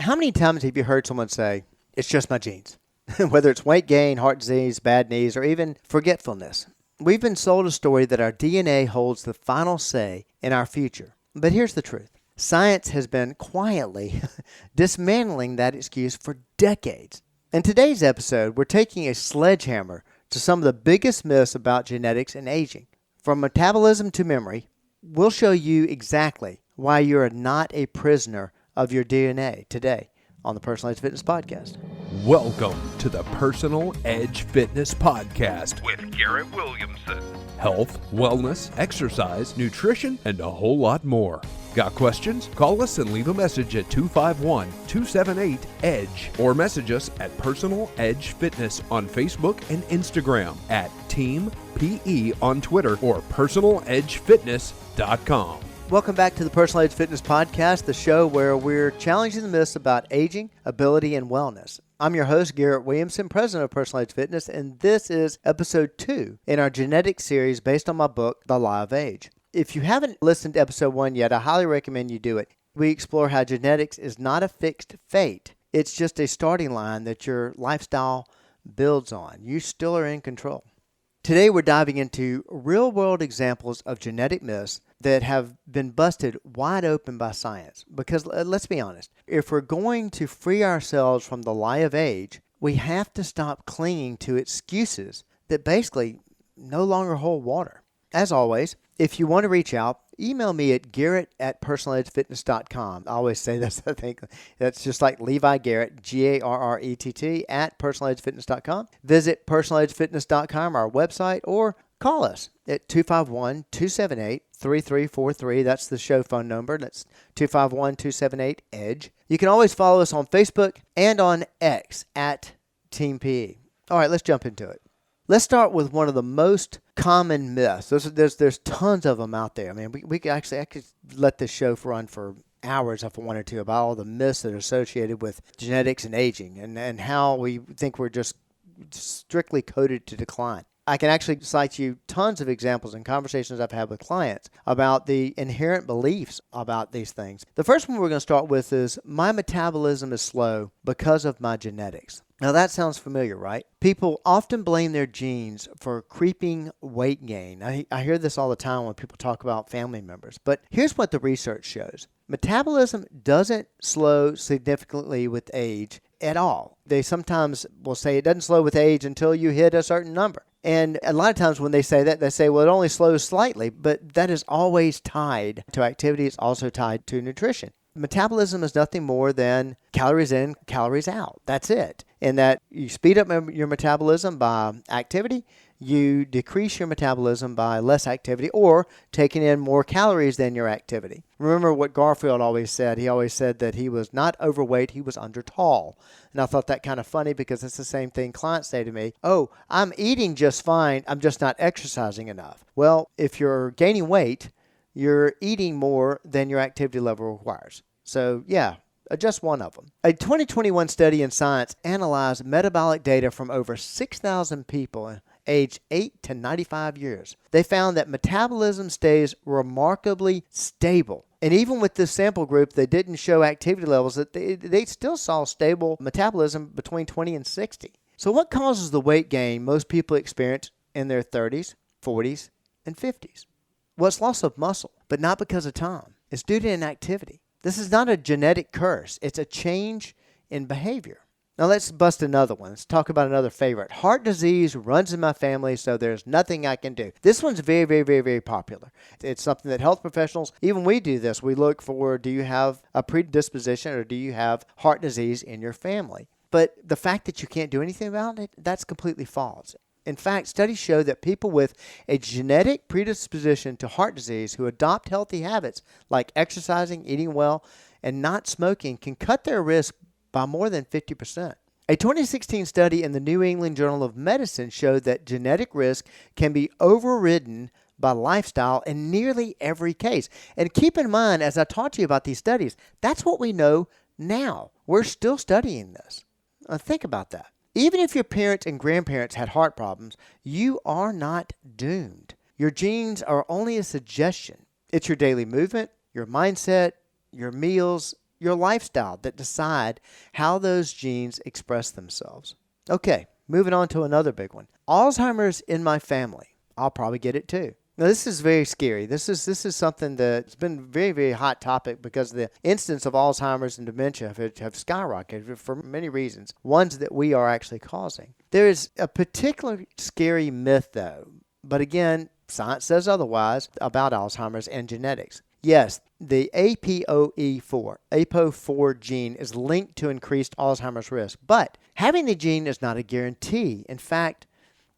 How many times have you heard someone say, it's just my genes? Whether it's weight gain, heart disease, bad knees, or even forgetfulness. We've been sold a story that our DNA holds the final say in our future. But here's the truth. Science has been quietly dismantling that excuse for decades. In today's episode, we're taking a sledgehammer to some of the biggest myths about genetics and aging. From metabolism to memory, we'll show you exactly why you are not a prisoner of your DNA today on the Personalized Fitness Podcast. Welcome to the Personal Edge Fitness Podcast with Garrett Williamson. Health, wellness, exercise, nutrition, and a whole lot more. Got questions? Call us and leave a message at 251-278-EDGE or message us at Personal Edge Fitness on Facebook and Instagram, at Team PE on Twitter, or personaledgefitness.com. Welcome back to the Personalized Fitness Podcast, the show where we're challenging the myths about aging, ability, and wellness. I'm your host, Garrett Williamson, president of Personalized Fitness, and this is episode 2 in our genetics series based on my book, The Lie of Age. If you haven't listened to episode 1 yet, I highly recommend you do it. We explore how genetics is not a fixed fate. It's just a starting line that your lifestyle builds on. You still are in control. Today, we're diving into real-world examples of genetic myths that have been busted wide open by science. Because let's be honest, if we're going to free ourselves from the lie of age, we have to stop clinging to excuses that basically no longer hold water. As always, if you want to reach out, email me at garrett@personaledgefitness.com. I always say this, I think. That's just like Levi Garrett, Garrett, at personaledgefitness.com. Visit personaledgefitness.com, our website, or call us at 251-278-3343. That's the show phone number. That's 251-278-EDGE. You can always follow us on Facebook and on X at Team PE. All right, let's jump into it. Let's start with one of the most common myths. There's tons of them out there. I mean, I could let this show run for hours if I wanted to about all the myths that are associated with genetics and aging and how we think we're just strictly coded to decline. I can actually cite you tons of examples and conversations I've had with clients about the inherent beliefs about these things. The first one we're going to start with is my metabolism is slow because of my genetics. Now that sounds familiar, right? People often blame their genes for creeping weight gain. I hear this all the time when people talk about family members. But here's what the research shows. Metabolism doesn't slow significantly with age at all. They sometimes will say it doesn't slow with age until you hit a certain number. And a lot of times when they say that, they say, well, it only slows slightly, but that is always tied to activity. It's also tied to nutrition. Metabolism is nothing more than calories in, calories out. That's it. In that you speed up your metabolism by activity, you decrease your metabolism by less activity or taking in more calories than your activity. Remember what Garfield always said. He always said that he was not overweight, he was under tall. And I thought that kind of funny because it's the same thing clients say to me. Oh, I'm eating just fine, I'm just not exercising enough. Well, if you're gaining weight, you're eating more than your activity level requires. So yeah, just one of them. A 2021 study in Science analyzed metabolic data from over 6,000 people aged 8 to 95 years. They found that metabolism stays remarkably stable. And even with this sample group, they didn't show activity levels. That they still saw stable metabolism between 20 and 60. So what causes the weight gain most people experience in their 30s, 40s, and 50s? Well, it's loss of muscle, but not because of time. It's due to inactivity. This is not a genetic curse. It's a change in behavior. Now let's bust another one. Let's talk about another favorite. Heart disease runs in my family, so there's nothing I can do. This one's very, very, very, very popular. It's something that health professionals, even we do this. We look for, do you have a predisposition or do you have heart disease in your family? But the fact that you can't do anything about it, that's completely false. In fact, studies show that people with a genetic predisposition to heart disease who adopt healthy habits like exercising, eating well, and not smoking can cut their risk by more than 50%. A 2016 study in the New England Journal of Medicine showed that genetic risk can be overridden by lifestyle in nearly every case. And keep in mind, as I talk to you about these studies, that's what we know now. We're still studying this. Think about that. Even if your parents and grandparents had heart problems, you are not doomed. Your genes are only a suggestion. It's your daily movement, your mindset, your meals, your lifestyle that decide how those genes express themselves. Okay, moving on to another big one. Alzheimer's in my family. I'll probably get it too. Now, this is very scary. This is something that's been very, very hot topic because the incidence of Alzheimer's and dementia have skyrocketed for many reasons, ones that we are actually causing. There is a particular scary myth, though, but again, science says otherwise about Alzheimer's and genetics. Yes, the APOE4 gene is linked to increased Alzheimer's risk, but having the gene is not a guarantee. In fact,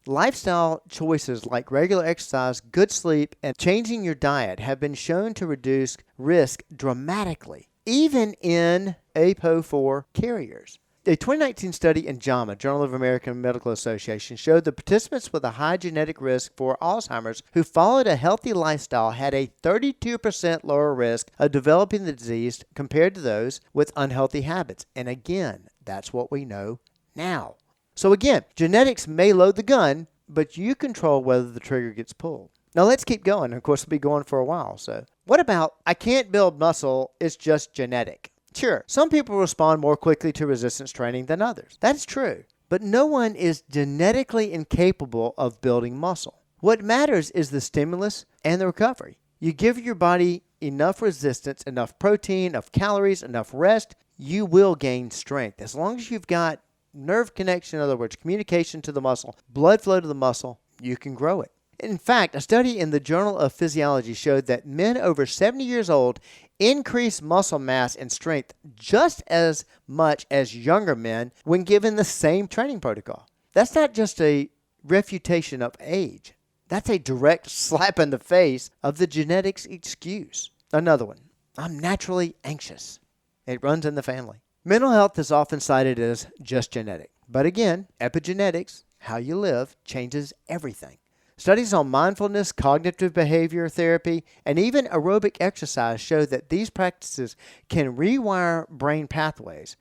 lifestyle choices like regular exercise, good sleep, and changing your diet have been shown to reduce risk dramatically, even in APOE4 carriers. A 2019 study in JAMA, Journal of American Medical Association, showed the participants with a high genetic risk for Alzheimer's who followed a healthy lifestyle had a 32% lower risk of developing the disease compared to those with unhealthy habits. And again, that's what we know now. So again, genetics may load the gun, but you control whether the trigger gets pulled. Now let's keep going. Of course, we'll be going for a while. So what about, I can't build muscle, it's just genetic? Sure, some people respond more quickly to resistance training than others. That's true. But no one is genetically incapable of building muscle. What matters is the stimulus and the recovery. You give your body enough resistance, enough protein, enough calories, enough rest, you will gain strength. As long as you've got nerve connection, in other words, communication to the muscle, blood flow to the muscle, you can grow it. In fact, a study in the Journal of Physiology showed that men over 70 years old increase muscle mass and strength just as much as younger men when given the same training protocol. That's not just a refutation of age. That's a direct slap in the face of the genetics excuse. Another one. I'm naturally anxious. It runs in the family. Mental health is often cited as just genetic. But again, epigenetics, how you live, changes everything. Studies on mindfulness, cognitive behavior therapy, and even aerobic exercise show that these practices can rewire brain pathways,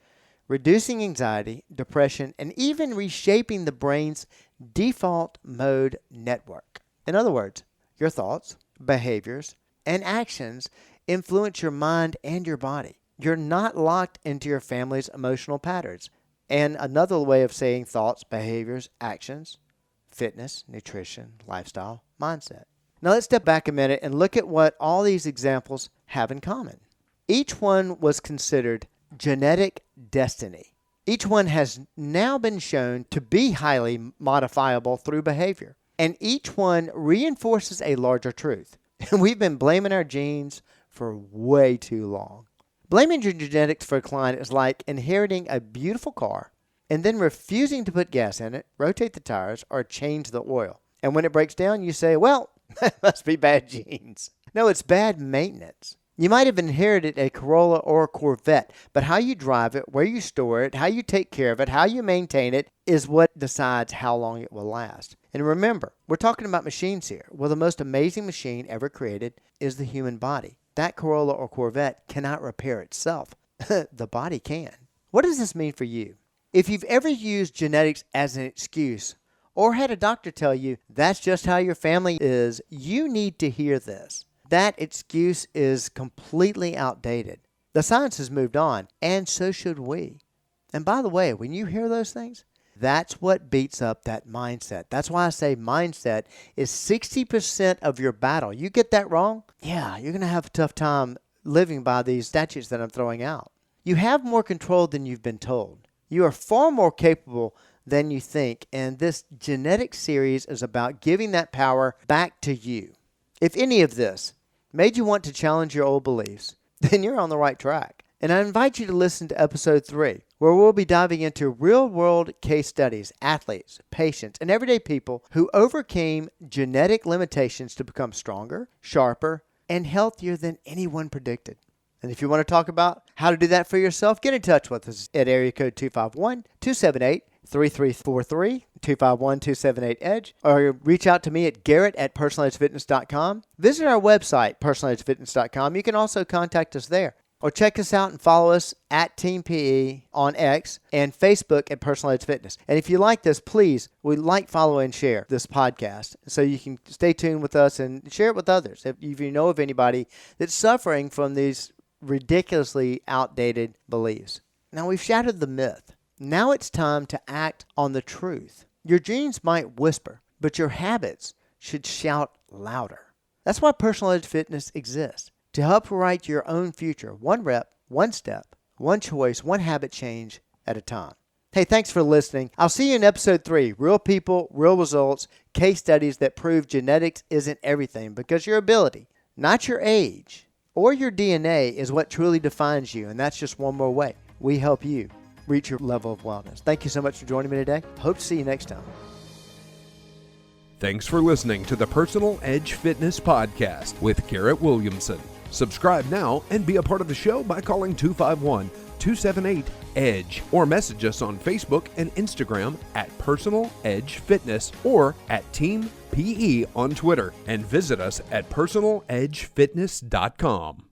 reducing anxiety, depression, and even reshaping the brain's default mode network. In other words, your thoughts, behaviors, and actions influence your mind and your body. You're not locked into your family's emotional patterns. And another way of saying thoughts, behaviors, actions, fitness, nutrition, lifestyle, mindset. Now let's step back a minute and look at what all these examples have in common. Each one was considered genetic destiny. Each one has now been shown to be highly modifiable through behavior. And each one reinforces a larger truth. And we've been blaming our genes for way too long. Blaming your genetics for a client is like inheriting a beautiful car and then refusing to put gas in it, rotate the tires, or change the oil. And when it breaks down, you say, well, that must be bad genes. No, it's bad maintenance. You might have inherited a Corolla or a Corvette, but how you drive it, where you store it, how you take care of it, how you maintain it is what decides how long it will last. And remember, we're talking about machines here. Well, the most amazing machine ever created is the human body. That Corolla or Corvette cannot repair itself. The body can. What does this mean for you? If you've ever used genetics as an excuse or had a doctor tell you that's just how your family is, you need to hear this. That excuse is completely outdated. The science has moved on, and so should we. And by the way, when you hear those things, that's what beats up that mindset. That's why I say mindset is 60% of your battle. You get that wrong? Yeah, you're going to have a tough time living by these statutes that I'm throwing out. You have more control than you've been told. You are far more capable than you think, and this genetic series is about giving that power back to you. If any of this made you want to challenge your old beliefs, then you're on the right track. And I invite you to listen to episode 3, where we'll be diving into real-world case studies, athletes, patients, and everyday people who overcame genetic limitations to become stronger, sharper, and healthier than anyone predicted. And if you want to talk about how to do that for yourself, get in touch with us at area code 251-278-3343, 251-278-EDGE, or reach out to me at garrett@personalizedfitness.com. Visit our website, personalizedfitness.com. You can also contact us there. Or check us out and follow us at Team PE on X and Facebook at Personalized Fitness. And if you like this, please, we like, follow, and share this podcast so you can stay tuned with us and share it with others. If you know of anybody that's suffering from these ridiculously outdated beliefs. Now, we've shattered the myth. Now it's time to act on the truth. Your genes might whisper, but your habits should shout louder. That's why Personal Edge Fitness exists, to help write your own future, one rep, one step, one choice, one habit change at a time. Hey, thanks for listening. I'll see you in episode 3, Real People, Real Results, Case Studies that Prove Genetics Isn't Everything, because your ability, not your age or your DNA, is what truly defines you, and that's just one more way we help you reach your level of wellness. Thank you so much for joining me today. Hope to see you next time. Thanks for listening to the Personal Edge Fitness Podcast with Garrett Williamson. Subscribe now and be a part of the show by calling 251-278-EDGE or message us on Facebook and Instagram at Personal Edge Fitness or at Team PE on Twitter, and visit us at personaledgefitness.com.